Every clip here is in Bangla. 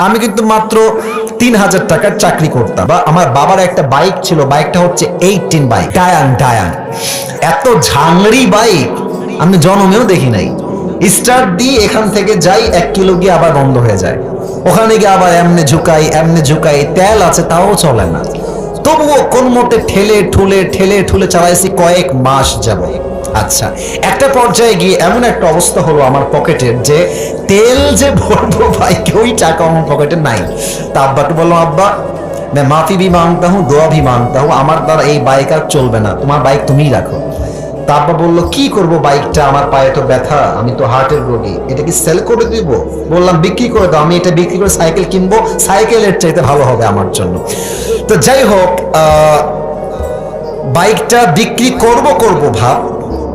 আমি কিন্তু মাত্র ৩,০০০ টাকার চাকরি করতাম, বা আমার বাবার একটা বাইক ছিল, বাইকটা হচ্ছে 18 বাইক, ডায়ান। এত ঝাংড়ি বাইক আমি জন্মেও দেখি নাই। স্টার্ট দিয়ে এখান থেকে যাই 1 কিলো গিয়ে আবার বন্ধ হয়ে যায়, ওখানে গিয়ে আবার এমনে ঝুঁকাই, তেল আছে তাও চলে না। তবুও কোন মতে ঠেলে ঠুলে চালাইছি কয়েক মাস যাব। আচ্ছা, একটা পর্যায়ে গিয়ে এমন একটা অবস্থা হলো আমার পকেটের, যে তেল যে ভরবো ভাই ওই টাকা আমার পকেটে নাই। তা আব্বাকে বললাম, আব্বা मैं माफी भी मांगता हूँ, दुआ भी मांगता हूँ, আমার দ্বারা এই বাইক আর চলবে না, তোমার বাইক তুমিই রাখো। তা আব্বা বললো, কি করব বাইকটা, আমার পায়ে তো ব্যথা, আমি তো হার্টের রোগী, এটা কি সেল করে দিব? বললাম বিক্রি করে দাও, আমি এটা বিক্রি করে সাইকেল কিনবো, সাইকেলের চাইতে ভালো হবে আমার জন্য। তো যাই হোক, বাইকটা বিক্রি করব ভাব,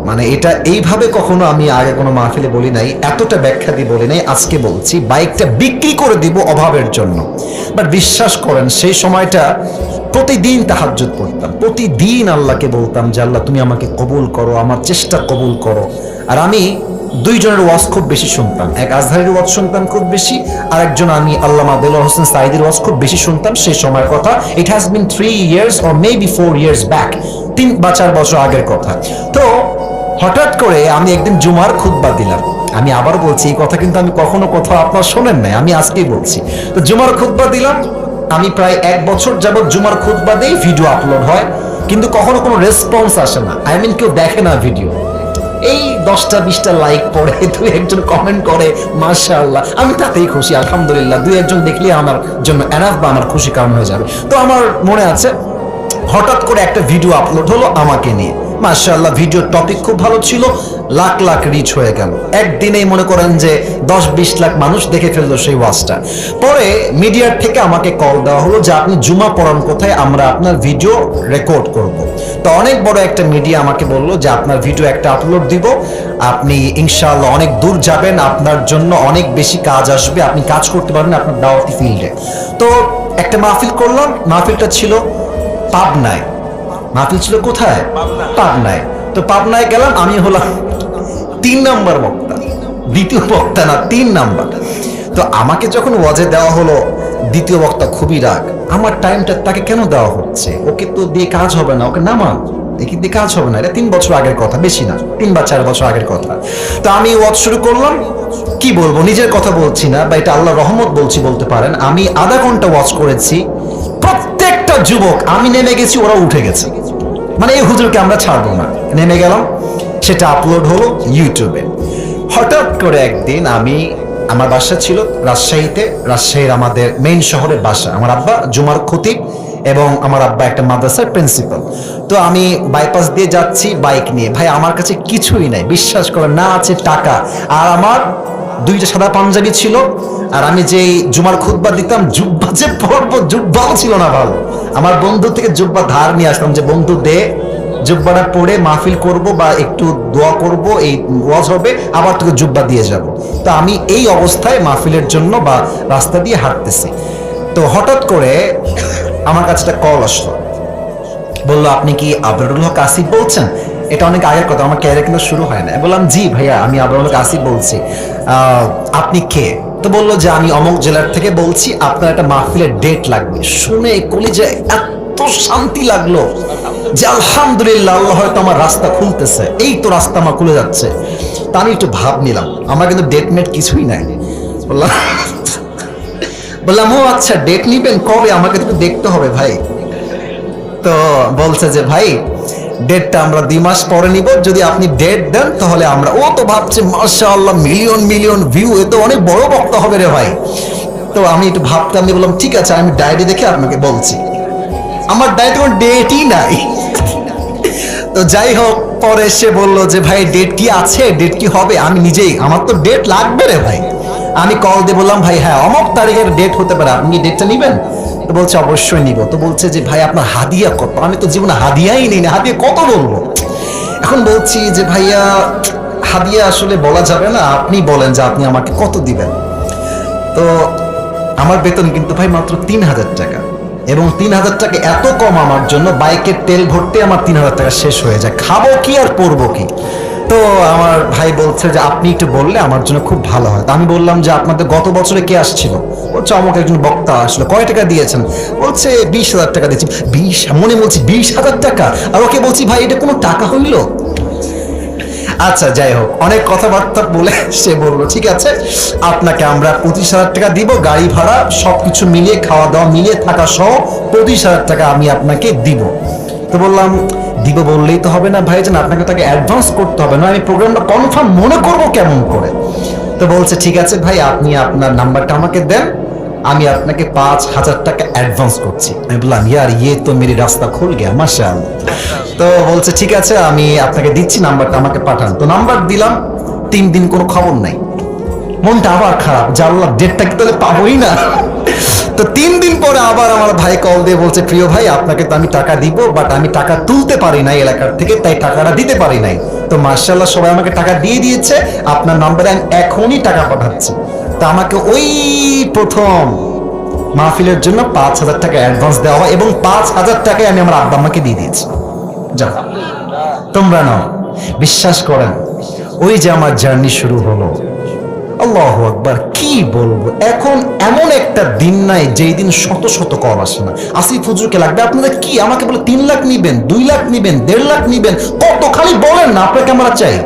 মানে এটা এইভাবে কখনো আমি আগে কোনো মাহফিলে বলি নাই, এতটা ব্যাখ্যা দিয়ে বলি নাই, আজকে বলছি বাইকটা বিক্রি করে দিব অভাবের জন্য। বাট বিশ্বাস করেন সেই সময়টা প্রতিদিন তাহাজ্জুদ পড়তাম, প্রতিদিন আল্লাহকে বলতাম যে আল্লাহ তুমি আমাকে কবুল করো, আমার চেষ্টা কবুল করো। আর আমি দুইজনের ওয়াজ খুব বেশি শুনতাম, এক আজহারের ওয়াজ শুনতাম খুব বেশি, আর একজন আমি আল্লামা দেলোয়ার হোসেন সাঈদীর ওয়াজ খুব বেশি শুনতাম সেই সময়ের কথা। It has been 3 years or maybe 4 years back, 3 বা 4 বছর আগের কথা। তো হঠাৎ করে আমি একদিন জুমার খুতবা দিলাম, আমি আবার বলছি এই কথা কিন্তু আমি কখনো কোথাও আপনারা শোনেন নাই, আমি আজকেই বলছি। তো জুমার খুতবা দিলাম, আমি প্রায় 1 বছর যাবত জুমার খুতবা দেই, ভিডিও আপলোড হয়, কিন্তু কখনো কোনো রেসপন্স আসে না, আই মিন কেউ দেখে না ভিডিও। এই 10টা-20টা লাইক পড়ে, 2-1জন কমেন্ট করে মাশাআল্লাহ, আমি তাতেই খুশি, আলহামদুলিল্লাহ, 2-1জন দেখলে আমার জন্য এনাফ, বা আমার খুশি কারণ হয়ে যাবে। তো আমার মনে আছে হঠাৎ করে একটা ভিডিও আপলোড হলো আমাকে নিয়ে, মাশাআল্লাহ ভিডিওর টপিক খুব ভালো ছিল, লাখ লাখ রিচ হয়ে গেল, একদিনেই মনে করেন যে 10-20 লাখ মানুষ দেখে ফেললো সেই ওয়াজটা। পরে মিডিয়ার থেকে আমাকে কল দেওয়া হলো যে আপনি জুমা পড়ান কোথায়, আমরা আপনার ভিডিও রেকর্ড করব। তো অনেক বড় একটা মিডিয়া আমাকে বললো যে আপনার ভিডিও একটা আপলোড দিব, আপনি ইনশাআল্লাহ অনেক দূর যাবেন, আপনার জন্য অনেক বেশি কাজ আসবে, আপনি কাজ করতে পারবেন আপনার দাওয়াতি ফিল্ডে। তো একটা মাহফিল করলাম, মাহফিলটা ছিল পাবনায়। মাহফিল ছিল কোথায়? পাবনায়। তো পাবনায় গেলাম, আমি হলাম 3 নাম্বার বক্তা, দ্বিতীয় বক্তা না, 3 নাম্বার। তো আমাকে যখন ওয়াজে দেওয়া হলো, দ্বিতীয় বক্তা খুবই রাগ, আমার টাইমটা তাকে কেন দেওয়া হচ্ছে, ওকে তো দিয়ে কাজ হবে না, ওকে নামান, একে দিয়ে কাজ হবে না, এটা 3 বছর আগের কথা, বেশি না, 3 বা 4 বছর আগের কথা। তো আমি ওয়াজ শুরু করলাম, কি বলবো, নিজের কথা বলছি না বা এটা আল্লাহর রহমত বলছি বলতে পারেন, আমি আধা ঘন্টা ওয়াজ করেছি, প্রত্যেকটা যুবক, আমি নেমে গেছি ওরা উঠে গেছে, মানে এই হুজুরকে আমরা ছাড়বো না, নেমে গেলাম, সেটা আপলোড হলো ইউটিউবে। হঠাৎ করে একদিন আমার বাসা ছিল রাজশাহীতে, রাজশাহীর আমাদের মেইন শহরের বাসা, আমার আব্বা জুমার খতিব এবং আমার আব্বা একটা মাদ্রাসার প্রিন্সিপাল। তো আমি বাইপাস দিয়ে যাচ্ছি বাইক নিয়ে, ভাই আমার কাছে কিছুই নাই, বিশ্বাস করেন, না আছে টাকা, আর আমার 2টা সাদা পাঞ্জাবি ছিল, আর আমি যেই জুমার খুতবা দিতাম, জুব্বা যে পরবো, জুব্বাও ছিল না ভালো, আমার বন্ধু থেকে জুব্বা ধার নিয়ে আসতাম, যে বন্ধু দে, জুব্বাটা পরে মাহফিল করব বা একটু দোয়া করব, এই ওয়াজ হবে, আবার তোকে জুব্বা দিয়ে যাব। তো আমি এই অবস্থায় মাহফিলের জন্য বা রাস্তা দিয়ে হাঁটতেছি, তো হঠাৎ করে আমার কাছে একটা কল আসলো, বললো আপনি কি আবরারুল হক আসিফ বলছেন? এটা অনেক আগের কথা, আমার ক্যারিয়ার কিন্তু শুরু হয় না। বললাম জি ভাইয়া, আমি আবরারুল হক আসিফ বলছি, আপনি কে? তো বললো যে আমি অমুক জেলার থেকে বলছি, আপনার একটা মাহফিলের ডেট লাগবে। শুনে কলিজায় এত শান্তি লাগলো যে আলহামদুলিল্লাহ, আল্লাহ হয়তো আমার রাস্তা খুলতেছে, এই তো রাস্তা আমার খুলে যাচ্ছে। তা আমি একটু ভাব নিলাম, আমার কিন্তু ডেট মেট কিছুই নাই। বললাম ও আচ্ছা, ডেট নিবেন কবে, আমাকে তো দেখতে হবে ভাই। তো বলছে যে ভাই ডেটটা আমরা 2 মাস পরে নিব, যদি আপনি ডেট দেন তাহলে আমরা। ও তো ভাবছে মাশাআল্লাহ, মিলিয়ন ভিউ, এ তো অনেক বড় বক্তা হবে রে ভাই। তো আমি একটু ভাবতাম, আমি বললাম ঠিক আছে, আমি ডায়েরি দেখে আপনাকে বলছি। আমার ডায়েরিতে কোনো ডেটই নাই। তো যাই হোক, পরে সে বললো যে ভাই ডেট কি আছে, ডেট কি হবে? আমি নিজেই, আমার তো ডেট লাগবে রে ভাই। আমি কল দিয়ে বললাম ভাই হ্যাঁ অমুক তারিখের ডেট হতে পারে, আপনি কি ডেটটা নিবেন? তো বলছে অবশ্যই নিব। তো বলছে যে ভাই আপনার হাদিয়া কত? আমি তো জীবনে হাদিয়াই নিই না, হাদিয়া কত বলবো? এখন বলছি যে ভাইয়া হাদিয়া আসলে বলা যাবে না, আপনি বলেন যে আপনি আমাকে কত দিবেন। তো আমার বেতন কিন্তু ভাই মাত্র 3,000 টাকা, এবং 3,000 টাকা এত কম আমার জন্য, বাইকের তেল ভরতে আমার 3,000 টাকা শেষ হয়ে যায়, খাবো কি আর পরবো কি? তো আমার ভাই বলছে যে আপনি একটু বললে আমার জন্য খুব ভালো হয়। তো আমি বললাম যে আপনাদের গত বছরে কে আসছিল? বলছে আমাকে একজন বক্তা আসলো, কয় টাকা দিয়েছেন? বলছে 20,000 টাকা দিয়েছি। 20, মনে বলছি 20,000 টাকা, আর ওকে বলছি ভাই এটা কোনো টাকা হইলো? আচ্ছা যাই হোক, অনেক কথাবার্তা বলে সে বললো ঠিক আছে আপনাকে আমরা 25,000 টাকা দিব, গাড়ি ভাড়া সবকিছু মিলিয়ে, খাওয়া দাওয়া মিলিয়ে, থাকা সহ 25,000 টাকা আমি আপনাকে দিব। তো বললাম দিব বললেই তো হবে না ভাইজান, আপনাকে তাকে অ্যাডভান্স করতে হবে, না আমি প্রোগ্রামটা কনফার্ম মনে করবো কেমন করে? তো বলছে ঠিক আছে ভাই আপনি আপনার নাম্বারটা আমাকে দেন, আমি আপনাকে 5,000 টাকা অ্যাডভান্স করছি। আমি বললাম ইয়ার ইয়ে তো মেরি রাস্তা খুল গিয়া মাশাআল্লাহ। তো বলছে ঠিক আছে আমি আপনাকে দিচ্ছি, নাম্বারটা আমাকে পাঠান। তো নাম্বার দিলাম, 3 দিন কোনো খবর নাই। মনটা আবার খারাপ, জানলাম ডেটটা কি তাহলে পাবোই না। তো 3 দিন পরে আবার আমার ভাই কল দিয়ে বলছে প্রিয় ভাই আপনাকে তো আমি টাকা দিব, বাট আমি টাকা তুলতে পারি নাই এলাকার থেকে, তাই টাকাটা দিতে পারি নাই। তো মাশাআল্লাহ সবাই আমাকে টাকা দিয়ে দিয়েছে, আপনার নাম্বারে আমি এখনই টাকা পাঠাচ্ছি। তো আমাকে ওই প্রথম মাহফিলের জন্য 5,000 টাকা অ্যাডভান্স দেওয়া হয়, এবং 5,000 টাকায় আমি আমার আব্বা আম্মাকে দিয়ে দিয়েছি। যাও তোমরা নাও। বিশ্বাস করেন ওই যে আমার জার্নি শুরু হলো, আল্লাহু আকবার, কি বলবো, এখন এমন একটা দিন নাই যেই দিন শত শত কল আসে না। আসিফ হুজুরকে লাগবে আপনাদের কি, আমাকে বলে 3 লাখ নিবেন, 2 লাখ নিবেন, 1.5 লাখ নিবেন, কত খালি বলেন না আপনাকে আমরা চাই।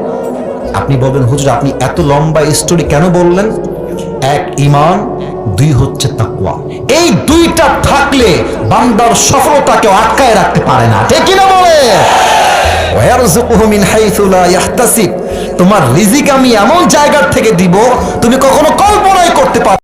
আপনি বলবেন হুজুর আপনি এত লম্বা স্টোরি কেন বললেন? 1 ঈমান, 2 হচ্ছে তাকওয়া। এই 2টা থাকলে বান্দার সফলতাকে আটকায় রাখতে পারে না, ঠিক কি না বলে? ওয়ারযুকুহু মিন হাইসু লা ইয়াহতাসিব, তোমার রিজিক আমি এমন জায়গা থেকে দিব তুমি কখনো কল্পনাই করতে পারবে